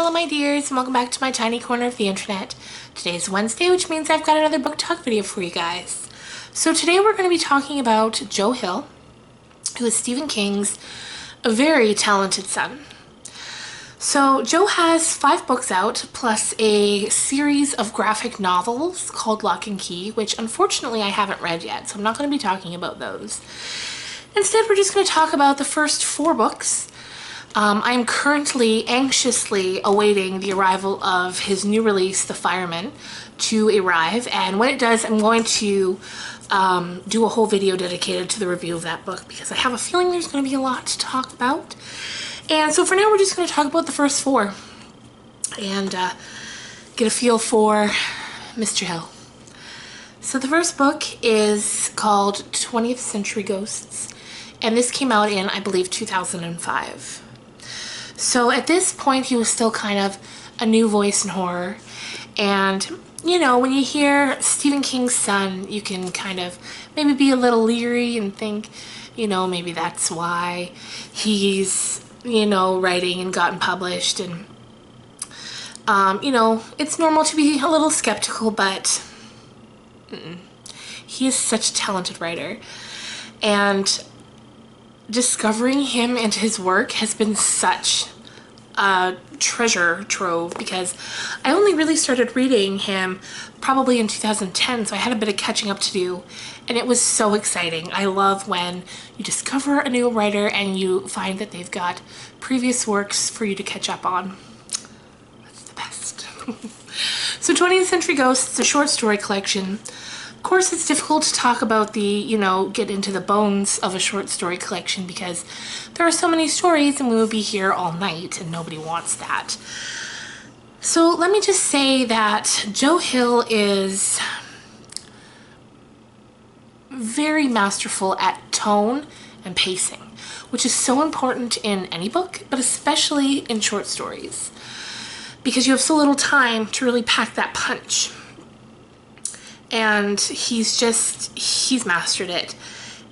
Hello my dears, and welcome back to my tiny corner of the internet. Today is Wednesday, which means I've got another book talk video for you guys. So today we're going to be talking about Joe Hill, who is Stephen King's very talented son. So Joe has 5 books out, plus a series of graphic novels called Lock and Key, which unfortunately I haven't read yet, so I'm not going to be talking about those. Instead, we're just going to talk about the first 4 books. I'm currently anxiously awaiting the arrival of his new release, The Fireman, to arrive, and when it does, I'm going to do a whole video dedicated to the review of that book because I have a feeling there's going to be a lot to talk about. And so for now, we're just going to talk about the first 4 and get a feel for Mr. Hill. So the first book is called 20th Century Ghosts, and this came out in, I believe, 2005. So at this point, he was still kind of a new voice in horror. And, you know, when you hear Stephen King's son, you can kind of maybe be a little leery and think, you know, maybe that's why he's, you know, writing and gotten published. And, you know, it's normal to be a little skeptical, but he is such a talented writer. And discovering him and his work has been such a treasure trove because I only really started reading him probably in 2010, so I had a bit of catching up to do, and it was so exciting. I love when you discover a new writer and you find that they've got previous works for you to catch up on. That's the best. So 20th Century Ghosts is a short story collection. Of course, it's difficult to talk about the, you know, get into the bones of a short story collection because there are so many stories and we would be here all night and nobody wants that. So let me just say that Joe Hill is very masterful at tone and pacing, which is so important in any book, but especially in short stories, because you have so little time to really pack that punch. And he's mastered it.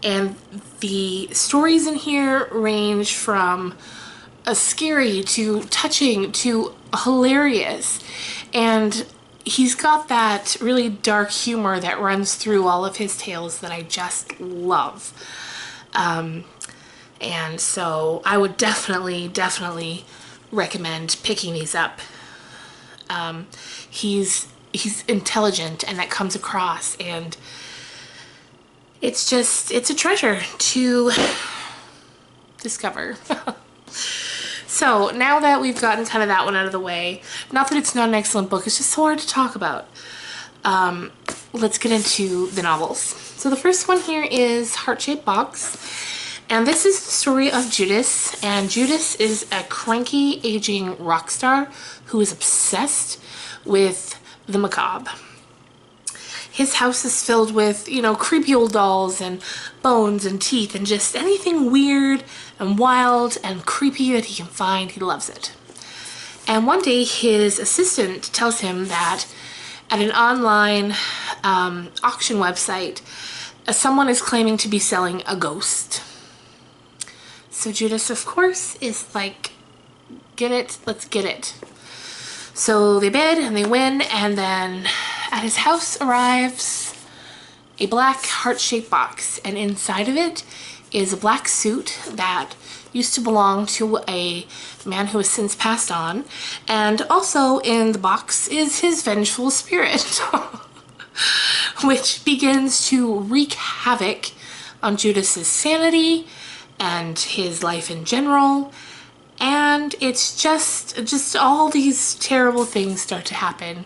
And the stories in here range from a scary to touching to hilarious. And he's got that really dark humor that runs through all of his tales that I just love. And so I would definitely recommend picking these up. He's intelligent, and that comes across, and it's a treasure to discover. So now that we've gotten kind of that one out of the way, not that it's not an excellent book, it's just so hard to talk about. Let's get into the novels. So the first one here is Heart-Shaped Box, and this is the story of Judas, and Judas is a cranky aging rock star who is obsessed with the macabre. His house is filled with, you know, creepy old dolls and bones and teeth and just anything weird and wild and creepy that he can find. He loves it. And one day his assistant tells him that at an online auction website, someone is claiming to be selling a ghost. So Judas, of course, is like, get it, let's get it. So they bid and they win, and then at his house arrives a black heart-shaped box, and inside of it is a black suit that used to belong to a man who has since passed on, and also in the box is his vengeful spirit, which begins to wreak havoc on Judas's sanity and his life in general. And it's just all these terrible things start to happen,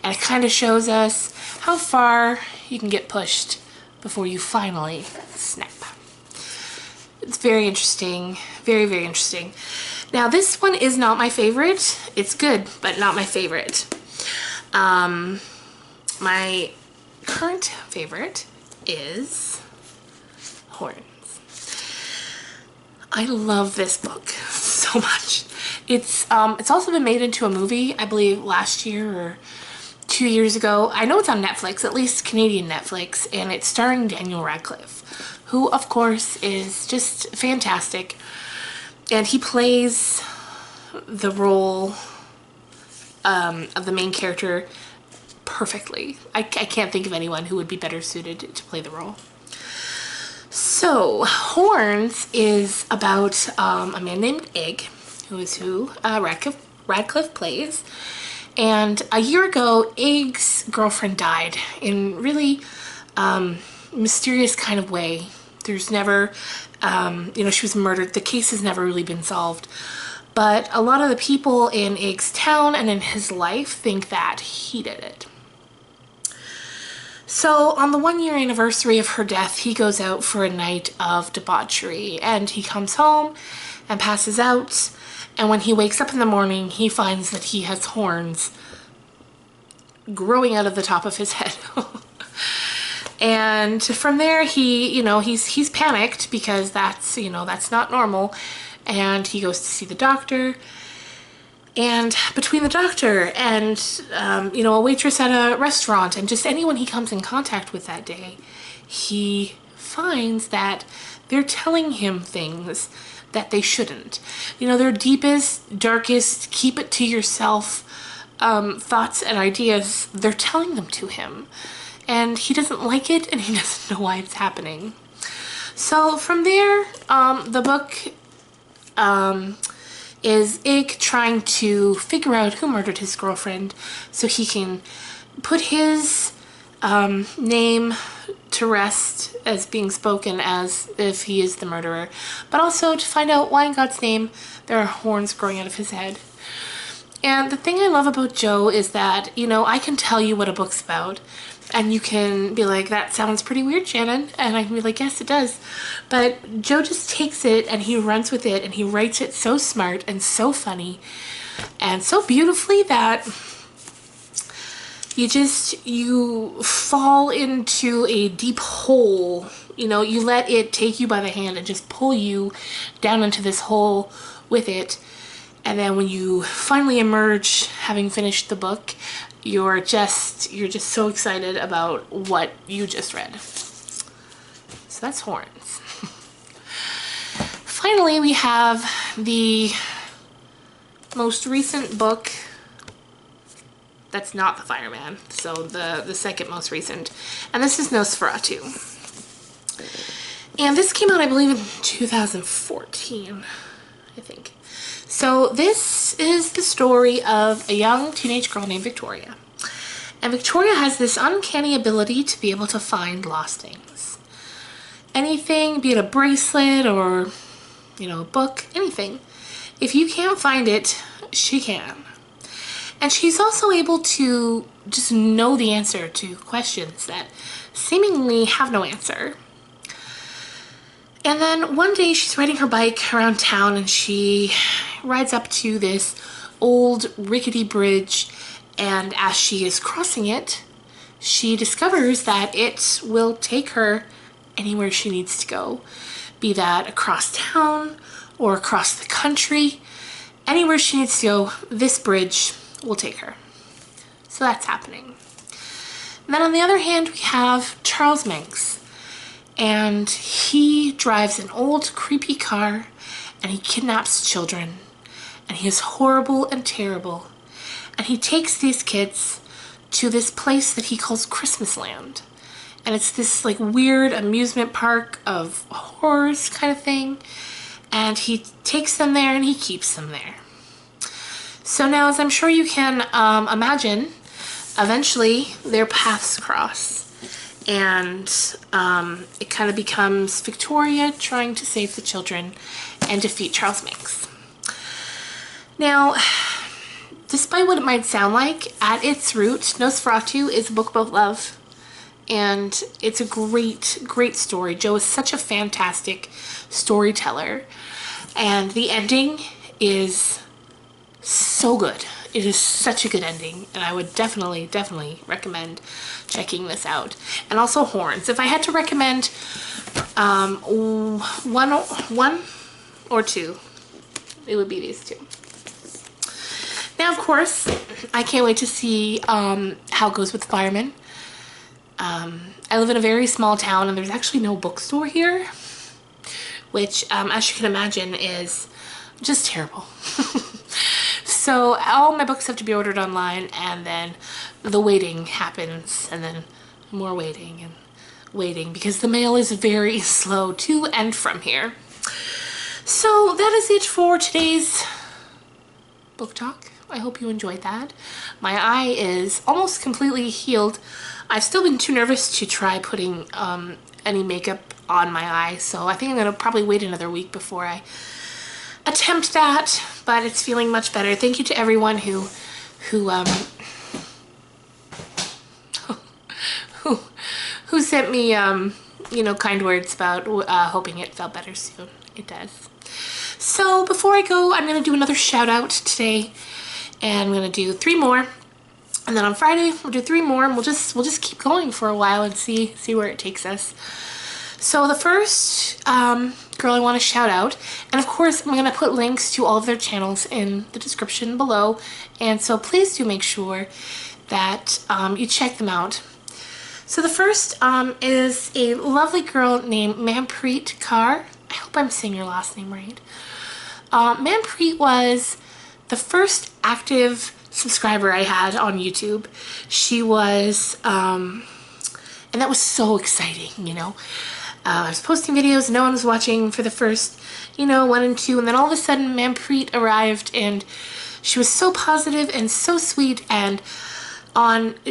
and it kind of shows us how far you can get pushed before you finally snap. It's very interesting, very interesting. Now this one is not my favorite. It's good, but not my favorite. My current favorite is Horns. I love this book so much. It's also been made into a movie, I believe last year or 2 years ago. I know it's on Netflix, at least Canadian Netflix, and it's starring Daniel Radcliffe, who of course is just fantastic. And he plays the role of the main character perfectly. I can't think of anyone who would be better suited to play the role. So, Horns is about a man named Egg, who Radcliffe plays. And a year ago, Egg's girlfriend died in really mysterious kind of way. There's never, she was murdered. The case has never really been solved. But a lot of the people in Egg's town and in his life think that he did it. So on the 1-year anniversary of her death, he goes out for a night of debauchery, and he comes home and passes out. And when he wakes up in the morning, he finds that he has horns growing out of the top of his head. And from there, he's panicked because that's not normal. And he goes to see the doctor. And between the doctor and, a waitress at a restaurant and just anyone he comes in contact with that day, he finds that they're telling him things that they shouldn't. Their deepest, darkest, keep it to yourself thoughts and ideas, they're telling them to him. And he doesn't like it, and he doesn't know why it's happening. So from there, the book is Egg trying to figure out who murdered his girlfriend so he can put his name to rest as being spoken as if he is the murderer, but also to find out why in God's name there are horns growing out of his head. And the thing I love about Joe is that, I can tell you what a book's about, and you can be like, that sounds pretty weird, Shannon. And I can be like, yes, it does. But Joe just takes it and he runs with it, and he writes it so smart and so funny and so beautifully that you fall into a deep hole. You let it take you by the hand and just pull you down into this hole with it. And then when you finally emerge, having finished the book, you're just so excited about what you just read. So that's Horns. Finally, we have the most recent book that's not The Fireman, so the second most recent, and this is Nosferatu. And this came out, I believe, in 2014, I think. So this is the story of a young teenage girl named Victoria. And Victoria has this uncanny ability to be able to find lost things. Anything, be it a bracelet or, a book, anything. If you can't find it, she can. And she's also able to just know the answer to questions that seemingly have no answer. And then one day she's riding her bike around town, and she rides up to this old rickety bridge, and as she is crossing it, she discovers that it will take her anywhere she needs to go, be that across town or across the country. Anywhere she needs to go, this bridge will take her. So that's happening. And then on the other hand, we have Charles Manx. And he drives an old creepy car, and he kidnaps children, and he is horrible and terrible. And he takes these kids to this place that he calls Christmasland. And it's this weird amusement park of horrors kind of thing. And he takes them there and he keeps them there. So now, as I'm sure you can imagine, eventually their paths cross. And it kind of becomes Victoria trying to save the children and defeat Charles Manx. Now, despite what it might sound like, at its root, Nosferatu is a book about love. And it's a great, great story. Joe is such a fantastic storyteller. And the ending is so good. It is such a good ending, and I would definitely recommend checking this out. And also Horns. If I had to recommend one or two, it would be these two. Now, of course, I can't wait to see how it goes with Fireman. I live in a very small town, and there's actually no bookstore here, which, as you can imagine, is just terrible. So all my books have to be ordered online, and then the waiting happens, and then more waiting and waiting because the mail is very slow to and from here. So that is it for today's book talk. I hope you enjoyed that. My eye is almost completely healed. I've still been too nervous to try putting any makeup on my eye, so I think I'm gonna probably wait another week before I attempt that, but it's feeling much better. Thank you to everyone who sent me you know, kind words about hoping it felt better soon. It does. So before I go, I'm gonna do another shout out today, and I'm gonna do 3 more, and then on Friday we'll do 3 more, and we'll just keep going for a while and see where it takes us. So the first girl I want to shout out, and of course I'm going to put links to all of their channels in the description below, and so please do make sure that you check them out. So the first is a lovely girl named Manpreet Kaur. I hope I'm saying your last name right. Manpreet was the first active subscriber I had on YouTube. She was, and that was so exciting, you know. I was posting videos, no one was watching for the first, you know, 1 and 2, and then all of a sudden Manpreet arrived, and she was so positive and so sweet, and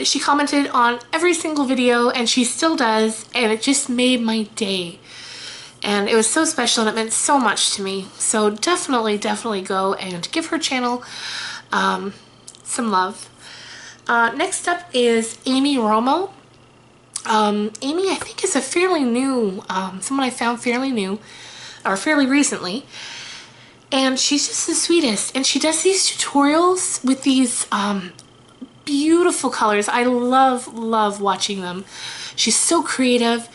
she commented on every single video, and she still does, and it just made my day. And it was so special, and it meant so much to me. So definitely go and give her channel some love. Next up is Amy Romo. Amy, I think, is a fairly new, someone I found fairly new, or fairly recently, and she's just the sweetest, and she does these tutorials with these beautiful colors. I love watching them. She's so creative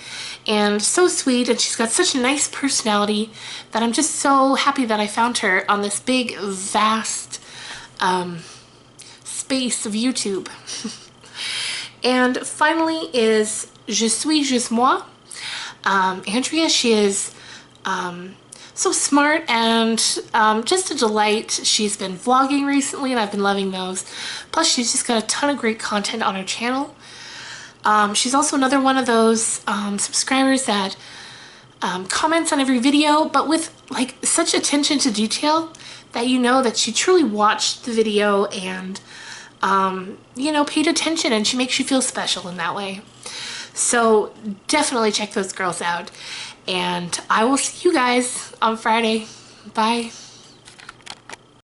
and so sweet, and she's got such a nice personality that I'm just so happy that I found her on this big, vast space of YouTube. And finally is Je suis juste moi. Andrea, she is so smart and just a delight. She's been vlogging recently, and I've been loving those. Plus, she's just got a ton of great content on her channel. She's also another one of those subscribers that comments on every video, but with like such attention to detail that you know that she truly watched the video and you know, paid attention, and she makes you feel special in that way. So definitely check those girls out, and I will see you guys on Friday. Bye.